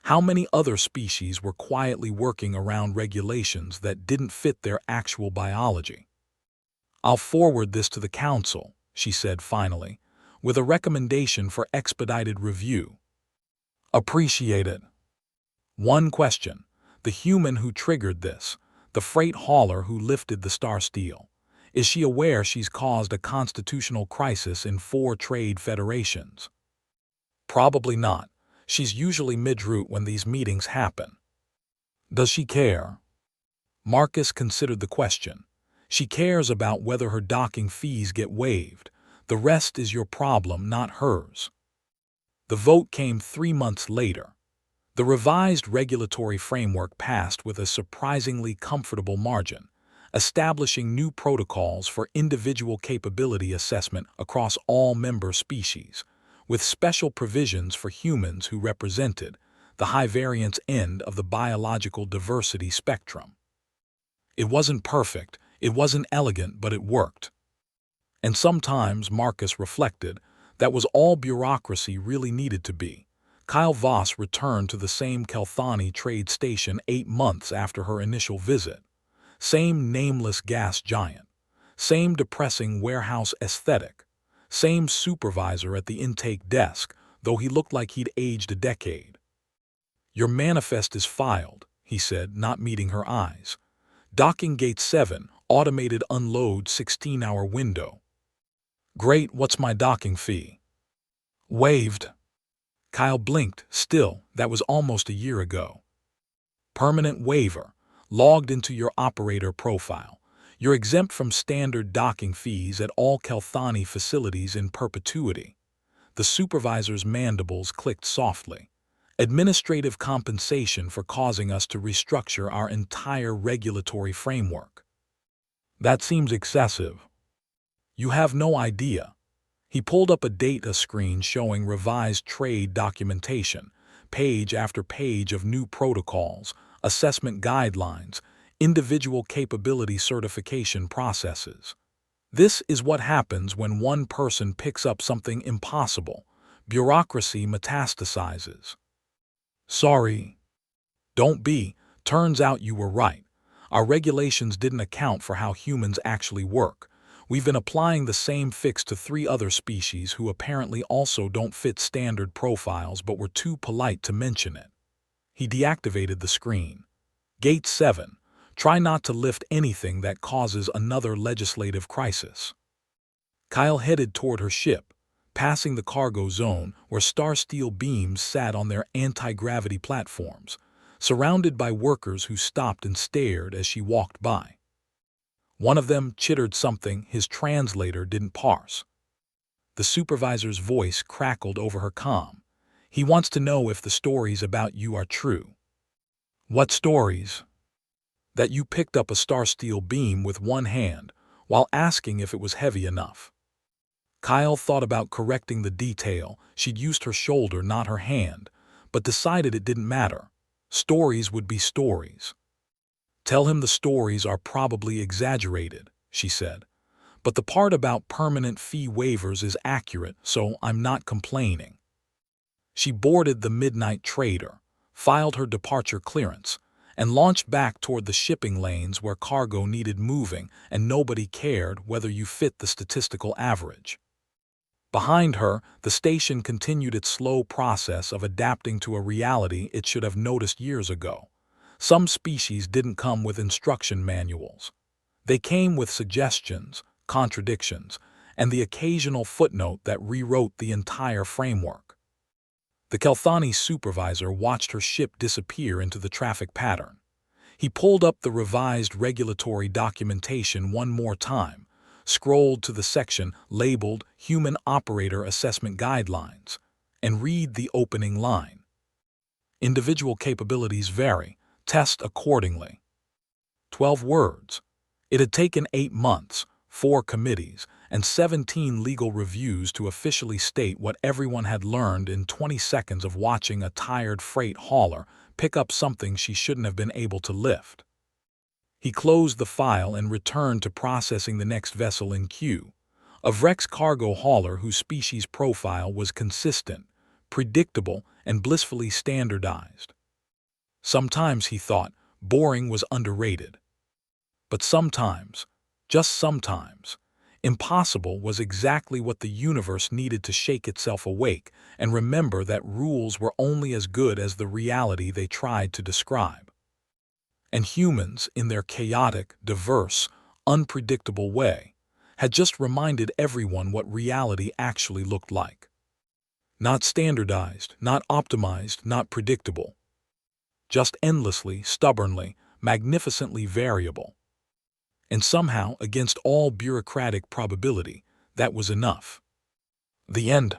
How many other species were quietly working around regulations that didn't fit their actual biology? I'll forward this to the council, she said finally, with a recommendation for expedited review. Appreciate it. One question. The human who triggered this, the freight hauler who lifted the Star Steel. Is she aware she's caused a constitutional crisis in 4 trade federations? Probably not. She's usually mid-route when these meetings happen. Does she care? Marcus considered the question. She cares about whether her docking fees get waived. The rest is your problem, not hers. The vote came 3 months later. The revised regulatory framework passed with a surprisingly comfortable margin, establishing new protocols for individual capability assessment across all member species, with special provisions for humans who represented the high-variance end of the biological diversity spectrum. It wasn't perfect, it wasn't elegant, but it worked. And sometimes, Marcus reflected, that was all bureaucracy really needed to be. Kyle Voss returned to the same Kelthani trade station 8 months after her initial visit. Same nameless gas giant. Same depressing warehouse aesthetic. Same supervisor at the intake desk, though he looked like he'd aged a decade. "Your manifest is filed," he said, not meeting her eyes. "Docking gate 7, automated unload 16-hour window." "Great, what's my docking fee?" "Waived." Kyle blinked. Still, that was almost a year ago. "Permanent waiver, logged into your operator profile. You're exempt from standard docking fees at all Kelthani facilities in perpetuity." The supervisor's mandibles clicked softly. "Administrative compensation for causing us to restructure our entire regulatory framework." "That seems excessive." "You have no idea." He pulled up a data screen showing revised trade documentation, page after page of new protocols, assessment guidelines, individual capability certification processes. "This is what happens when one person picks up something impossible. Bureaucracy metastasizes." "Sorry." "Don't be. Turns out you were right. Our regulations didn't account for how humans actually work. We've been applying the same fix to 3 other species who apparently also don't fit standard profiles but were too polite to mention it." He deactivated the screen. "Gate 7. Try not to lift anything that causes another legislative crisis." Kyle headed toward her ship, passing the cargo zone where star steel beams sat on their anti-gravity platforms, surrounded by workers who stopped and stared as she walked by. One of them chittered something his translator didn't parse. The supervisor's voice crackled over her comm. "He wants to know if the stories about you are true." "What stories?" "That you picked up a star steel beam with one hand while asking if it was heavy enough." Kyle thought about correcting the detail. She'd used her shoulder, not her hand, but decided it didn't matter. Stories would be stories. "Tell him the stories are probably exaggerated," she said. "But the part about permanent fee waivers is accurate, so I'm not complaining." She boarded the Midnight Trader, filed her departure clearance, and launched back toward the shipping lanes where cargo needed moving and nobody cared whether you fit the statistical average. Behind her, the station continued its slow process of adapting to a reality it should have noticed years ago. Some species didn't come with instruction manuals. They came with suggestions, contradictions, and the occasional footnote that rewrote the entire framework. The Kelthani supervisor watched her ship disappear into the traffic pattern. He pulled up the revised regulatory documentation one more time, scrolled to the section labeled Human Operator Assessment Guidelines, and read the opening line. "Individual capabilities vary. Test accordingly." 12 words. It had taken 8 months, 4 committees, and 17 legal reviews to officially state what everyone had learned in 20 seconds of watching a tired freight hauler pick up something she shouldn't have been able to lift. He closed the file and returned to processing the next vessel in queue, a Vrex cargo hauler whose species profile was consistent, predictable, and blissfully standardized. Sometimes, he thought, boring was underrated. But sometimes, just sometimes, impossible was exactly what the universe needed to shake itself awake and remember that rules were only as good as the reality they tried to describe. And humans, in their chaotic, diverse, unpredictable way, had just reminded everyone what reality actually looked like. Not standardized, not optimized, not predictable. Just endlessly, stubbornly, magnificently variable. And somehow, against all bureaucratic probability, that was enough. The end.